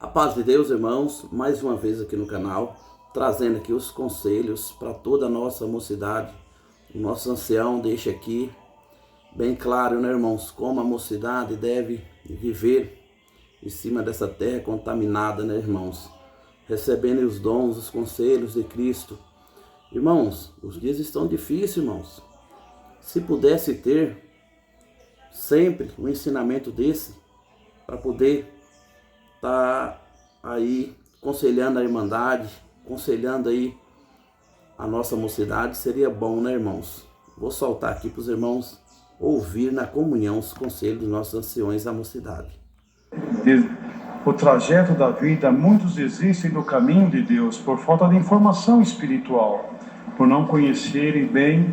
A paz de Deus, irmãos, mais uma vez aqui no canal, trazendo aqui os conselhos para toda a nossa mocidade. O nosso ancião deixa aqui bem claro, né, irmãos, como a mocidade deve viver em cima dessa terra contaminada, né, irmãos, recebendo os dons, os conselhos de Cristo. Irmãos, os dias estão difíceis, irmãos. Se pudesse ter sempre um ensinamento desse, para poder estar aí aconselhando a Irmandade, aconselhando aí a nossa mocidade, seria bom, né, irmãos? Vou soltar aqui para os irmãos ouvir na comunhão os conselhos dos nossos anciões da mocidade. O trajeto da vida, muitos desistem do caminho de Deus por falta de informação espiritual, por não conhecerem bem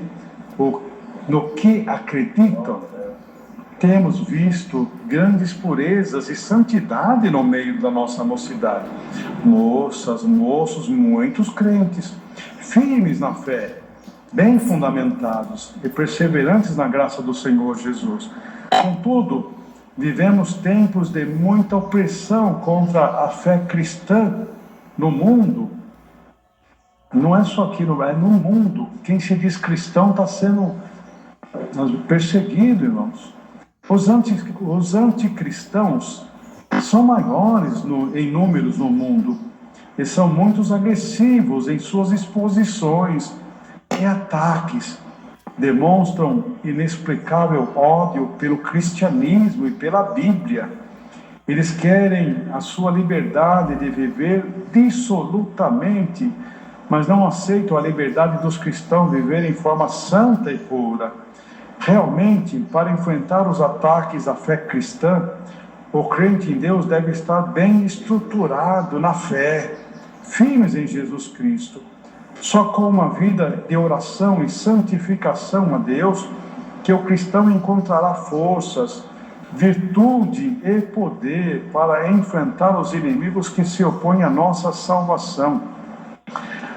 no que acreditam. Temos visto grandes purezas e santidade no meio da nossa mocidade. Moças, moços, muitos crentes, firmes na fé, bem fundamentados e perseverantes na graça do Senhor Jesus. Contudo, vivemos tempos de muita opressão contra a fé cristã no mundo. Não é só aqui, é no mundo. Quem se diz cristão está sendo perseguido, irmãos. Os anticristãos são maiores em números no mundo e são muito agressivos em suas exposições e ataques. Demonstram inexplicável ódio pelo cristianismo e pela Bíblia. Eles querem a sua liberdade de viver dissolutamente, mas não aceitam a liberdade dos cristãos de viver em forma santa e pura. Realmente, para enfrentar os ataques à fé cristã, o crente em Deus deve estar bem estruturado na fé, firmes em Jesus Cristo. Só com uma vida de oração e santificação a Deus que o cristão encontrará forças, virtude e poder para enfrentar os inimigos que se opõem à nossa salvação.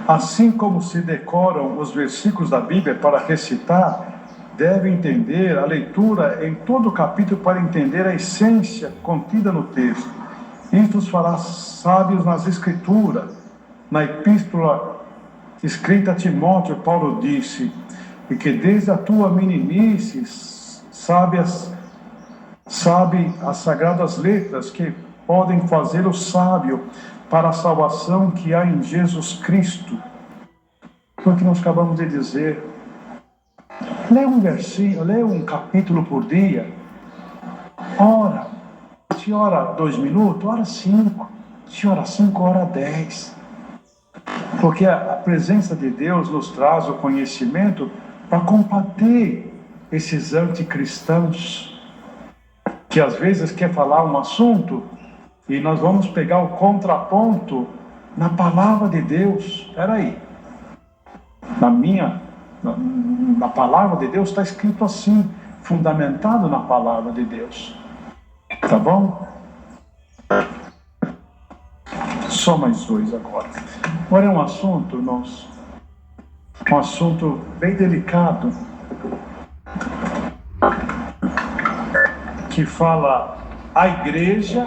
Assim como se decoram os versículos da Bíblia para recitar, deve entender a leitura em todo o capítulo para entender a essência contida no texto. Isto os fará sábios nas Escrituras. Na epístola escrita a Timóteo, Paulo disse: e que desde a tua meninice sabe as sagradas letras que podem fazê-lo sábio para a salvação que há em Jesus Cristo. Foi o que nós acabamos de dizer. Lê um versículo, lê um capítulo por dia. Ora. Se ora 2 minutos, ora 5. Se ora 5, ora 10. Porque a presença de Deus nos traz o conhecimento para combater esses anticristãos que às vezes quer falar um assunto e nós vamos pegar o contraponto na palavra de Deus. Espera aí. Na palavra de Deus está escrito assim, fundamentado na palavra de Deus. Tá bom? Só mais 2 agora. Agora é um assunto, irmãos, um assunto bem delicado, que fala a igreja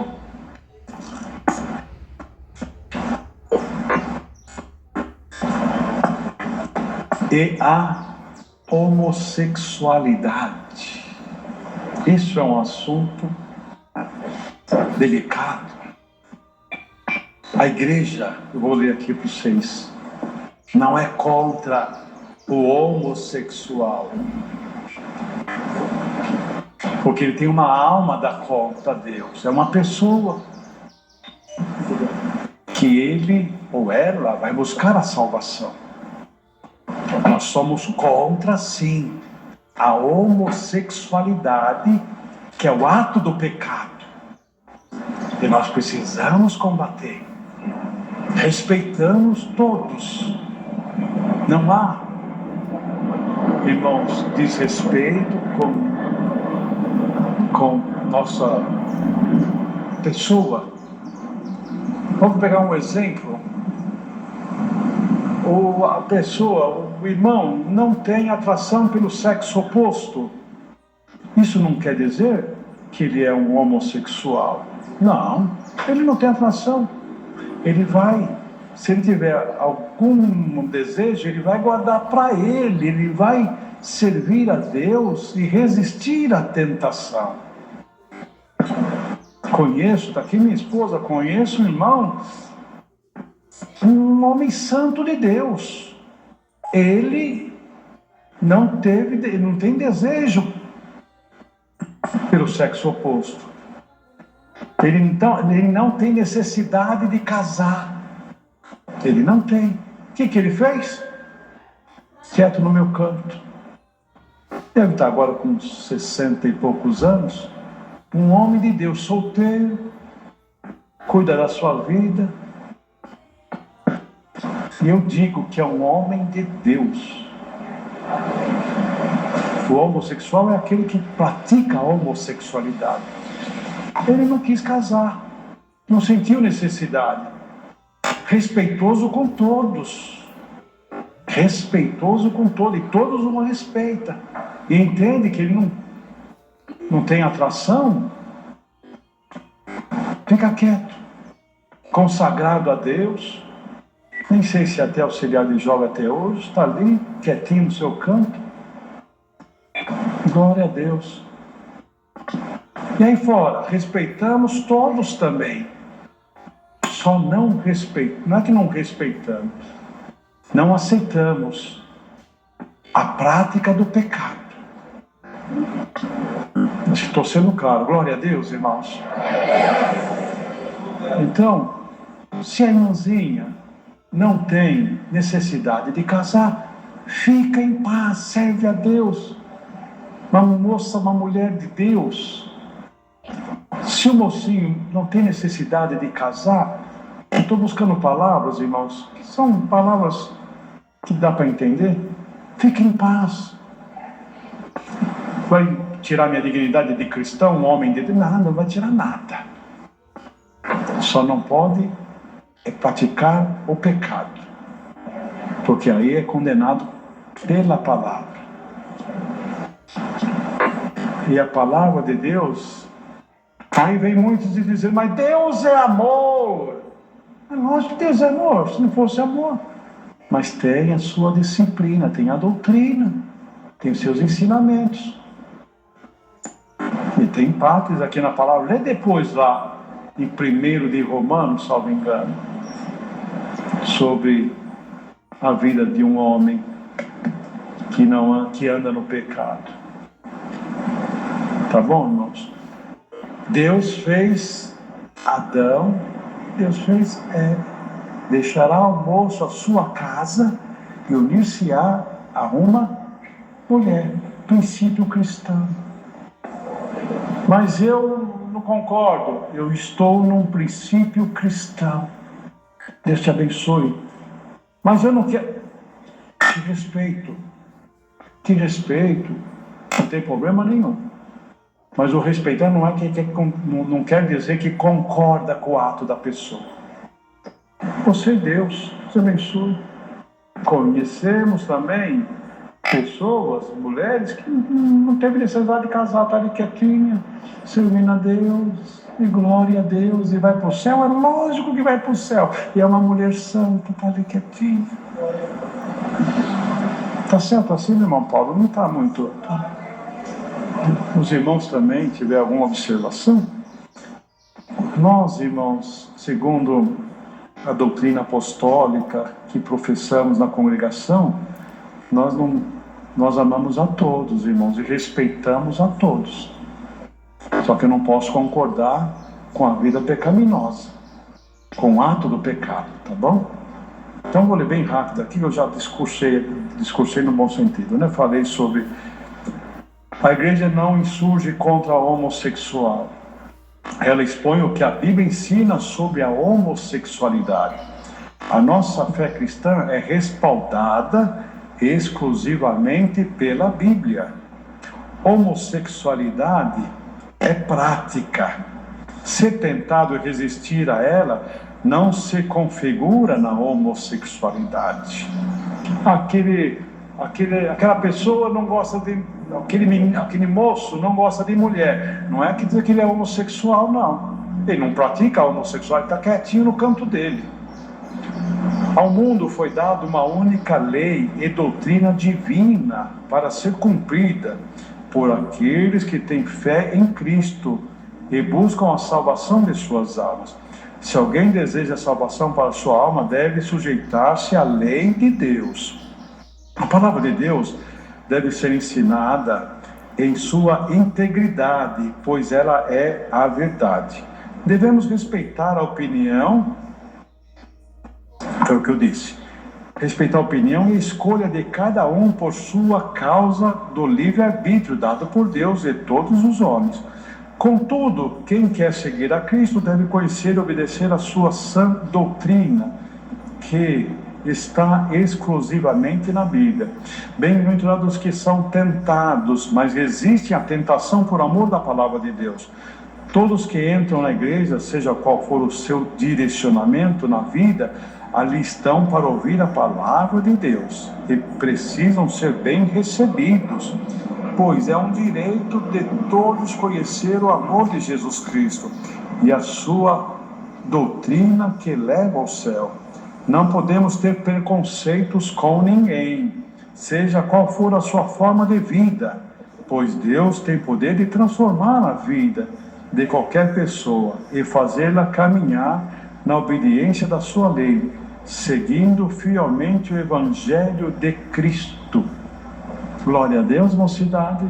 e a homossexualidade. Isso é um assunto delicado. A igreja, eu vou ler aqui para vocês, não é contra o homossexual, porque ele tem uma alma da conta a Deus. É uma pessoa que ele ou ela vai buscar a salvação. Nós somos contra, sim, a homossexualidade, que é o ato do pecado. E nós precisamos combater. Respeitamos todos. Não há, irmãos, desrespeito com nossa pessoa. Vamos pegar um exemplo. A pessoa, o irmão, não tem atração pelo sexo oposto. Isso não quer dizer que ele é um homossexual. Não. Ele não tem atração. Ele vai, se ele tiver algum desejo, ele vai guardar para ele vai servir a Deus e resistir à tentação. Conheço, está aqui minha esposa, conheço um irmão, um homem santo de Deus. Ele não tem desejo pelo sexo oposto. Ele não tem necessidade de casar. Ele não tem. O que ele fez? Quieto no meu canto. Deve estar agora com 60 e poucos anos. Um homem de Deus, solteiro, cuida da sua vida. E eu digo que é um homem de Deus. O homossexual é aquele que pratica a homossexualidade. Ele não quis casar, não sentiu necessidade. Respeitoso com todos. Respeitoso com todos, e todos o respeitam. E entende que ele não tem atração, fica quieto, consagrado a Deus. Nem sei se até auxiliar de joga até hoje, está ali, quietinho no seu canto. Glória a Deus. E aí fora, respeitamos todos também. Só não respeitamos, não é que não respeitamos, não aceitamos a prática do pecado. Acho que estou sendo claro. Glória a Deus, irmãos. Então, se a irmãzinha não tem necessidade de casar, fica em paz, serve a Deus. Uma moça, uma mulher de Deus. Se o mocinho não tem necessidade de casar, eu estou buscando palavras, irmãos, que são palavras que dá para entender. Fique em paz. Vai tirar minha dignidade de cristão, um homem de Deus? Não vai tirar nada. Só não pode praticar o pecado, porque aí é condenado pela palavra. E a palavra de Deus, aí vem muitos e dizem, mas Deus é amor. É lógico que Deus é amor, se não fosse amor. Mas tem a sua disciplina, tem a doutrina, tem os seus ensinamentos. E tem partes aqui na palavra, lê depois lá, em 1 de Romanos, salvo engano, sobre a vida de um homem que anda no pecado. Tá bom, irmãos? Deus fez Adão, Deus fez deixará o moço a sua casa e unir-se-á a uma mulher. Princípio cristão. Mas eu não concordo. Eu estou num princípio cristão. Deus te abençoe. Mas eu não quero. Te respeito. Te respeito. Não tem problema nenhum. Mas o respeitar não quer dizer que concorda com o ato da pessoa. Você, Deus, te abençoe. Conhecemos também pessoas, mulheres, que não teve necessidade de casar, está ali quietinha, servindo a Deus, e glória a Deus, e vai para o céu. É lógico que vai para o céu. E é uma mulher santa, está ali quietinha. Está certo assim, irmão Paulo? Não está muito. Tá? Os irmãos também tiver alguma observação? Nós, irmãos, segundo a doutrina apostólica que professamos na congregação, nós amamos a todos, irmãos, e respeitamos a todos. Só que eu não posso concordar com a vida pecaminosa, com o ato do pecado, tá bom? Então vou ler bem rápido aqui, eu já discursei no bom sentido, né? Falei sobre a igreja não insurge contra a homossexual. Ela expõe o que a Bíblia ensina sobre a homossexualidade. A nossa fé cristã é respaldada exclusivamente pela Bíblia. Homossexualidade é prática. Ser tentado a resistir a ela não se configura na homossexualidade. Aquela pessoa não gosta de... Aquele moço não gosta de mulher. Não é que dizer que ele é homossexual, não. Ele não pratica a homossexualidade, está quietinho no canto dele. Ao mundo foi dada uma única lei e doutrina divina para ser cumprida por aqueles que têm fé em Cristo e buscam a salvação de suas almas. Se alguém deseja a salvação para a sua alma, deve sujeitar-se à lei de Deus. A palavra de Deus deve ser ensinada em sua integridade, pois ela é a verdade. Devemos respeitar a opinião, foi o que eu disse, respeitar a opinião e a escolha de cada um por sua causa do livre-arbítrio dado por Deus e todos os homens. Contudo, quem quer seguir a Cristo deve conhecer e obedecer a sua sã doutrina, que está exclusivamente na Bíblia. Bem-aventurados que são tentados, mas resistem à tentação por amor da palavra de Deus. Todos que entram na igreja, seja qual for o seu direcionamento na vida, ali estão para ouvir a palavra de Deus e precisam ser bem recebidos, pois é um direito de todos conhecer o amor de Jesus Cristo e a sua doutrina que leva ao céu. Não podemos ter preconceitos com ninguém, seja qual for a sua forma de vida, pois Deus tem poder de transformar a vida de qualquer pessoa e fazê-la caminhar na obediência da sua lei, seguindo fielmente o Evangelho de Cristo. Glória a Deus, mocidade.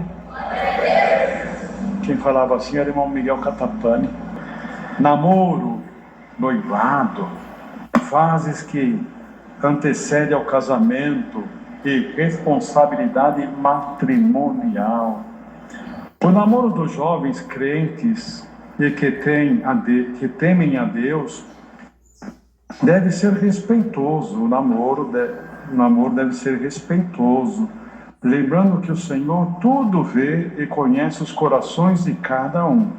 Quem falava assim era o irmão Miguel Catapani. Namoro, noivado, fases que antecedem ao casamento e responsabilidade matrimonial. O namoro dos jovens crentes e que temem a Deus deve ser respeitoso. O namoro deve ser respeitoso, lembrando que o Senhor tudo vê e conhece os corações de cada um.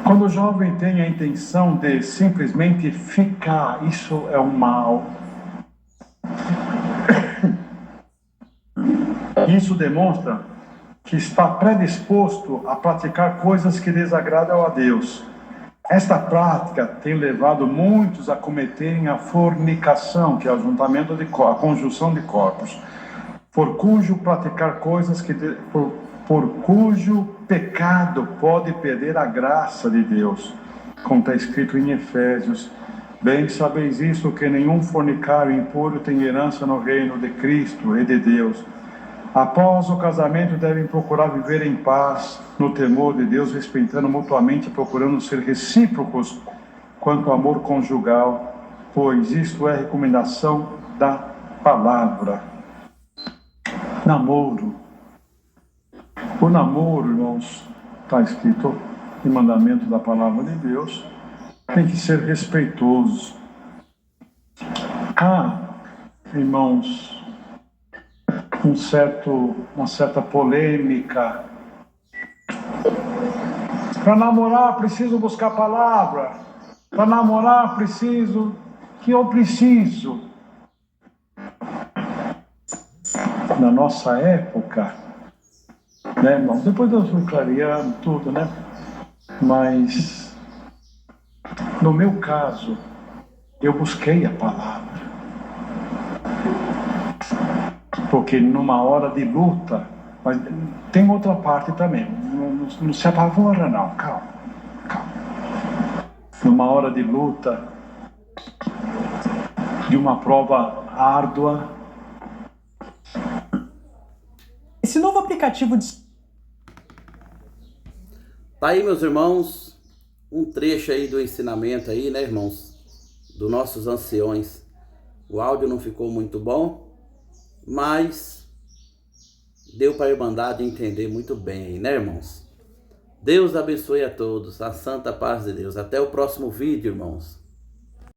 Quando o jovem tem a intenção de simplesmente ficar, isso é um mal. Isso demonstra que está predisposto a praticar coisas que desagradam a Deus. Esta prática tem levado muitos a cometerem a fornicação, que é o ajuntamento a conjunção de corpos, por cujo praticar coisas por cujo pecado pode perder a graça de Deus, como está escrito em Efésios. Bem sabeis isto, que nenhum fornicário impuro tem herança no reino de Cristo e de Deus. Após o casamento devem procurar viver em paz, no temor de Deus, respeitando mutuamente, procurando ser recíprocos quanto ao amor conjugal, pois isto é a recomendação da palavra. Namoro. O namoro, irmãos, está escrito em mandamento da palavra de Deus, tem que ser respeitoso. Irmãos, uma certa polêmica. Para namorar preciso buscar a palavra. Para namorar preciso. Na nossa época, né, irmão? Depois eu fui clareando tudo, né? Mas no meu caso, eu busquei a palavra. Porque numa hora de luta, mas tem outra parte também, não se apavora não, calma. Numa hora de luta, de uma prova árdua. Esse novo aplicativo de... Tá aí, meus irmãos, um trecho aí do ensinamento aí, né, irmãos, dos nossos anciões. O áudio não ficou muito bom, mas deu para a Irmandade entender muito bem, né, irmãos? Deus abençoe a todos, a santa paz de Deus. Até o próximo vídeo, irmãos.